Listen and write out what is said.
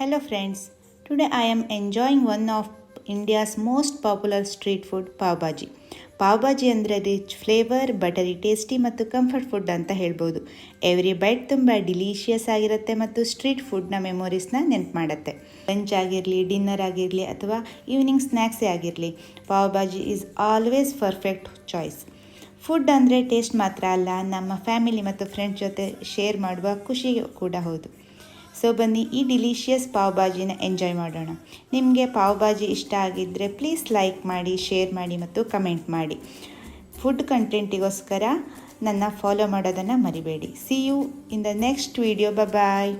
Hello friends, today I am enjoying one of India's most popular street food, pav bhaji. Pav bhaji ಅಂದರೆ rich flavour, ಬಟರಿ tasty ಮತ್ತು comfort food ಅಂತ ಹೇಳ್ಬೋದು. Every byte ತುಂಬ delicious ಆಗಿರುತ್ತೆ ಮತ್ತು ಸ್ಟ್ರೀಟ್ ಫುಡ್ನ ಮೆಮೊರೀಸ್ನ ನೆನ್ಪು ಮಾಡುತ್ತೆ. ಲಂಚ್ ಆಗಿರಲಿ, ಡಿನ್ನರ್ ಆಗಿರಲಿ ಅಥವಾ ಈವ್ನಿಂಗ್ ಸ್ನ್ಯಾಕ್ಸೇ ಆಗಿರಲಿ, pav bhaji is always perfect choice. Food ಅಂದರೆ ಟೇಸ್ಟ್ ಮಾತ್ರ ಅಲ್ಲ, ನಮ್ಮ ಫ್ಯಾಮಿಲಿ ಮತ್ತು ಫ್ರೆಂಡ್ಸ್ ಜೊತೆ ಶೇರ್ ಮಾಡುವ ಖುಷಿ ಕೂಡ ಹೌದು. ಸೊ ಬನ್ನಿ ಈ ಡಿಲಿಷಿಯಸ್ ಪಾವ್ ಭಾಜಿನ ಎಂಜಾಯ್ ಮಾಡೋಣ. ನಿಮಗೆ ಪಾವ್ ಭಾಜಿ ಇಷ್ಟ ಆಗಿದ್ದರೆ ಪ್ಲೀಸ್ ಲೈಕ್ ಮಾಡಿ, ಶೇರ್ ಮಾಡಿ ಮತ್ತು ಕಮೆಂಟ್ ಮಾಡಿ. ಫುಡ್ ಕಂಟೆಂಟಿಗೋಸ್ಕರ ನನ್ನ ಫಾಲೋ ಮಾಡೋದನ್ನು ಮರಿಬೇಡಿ. See you in the next video. Bye.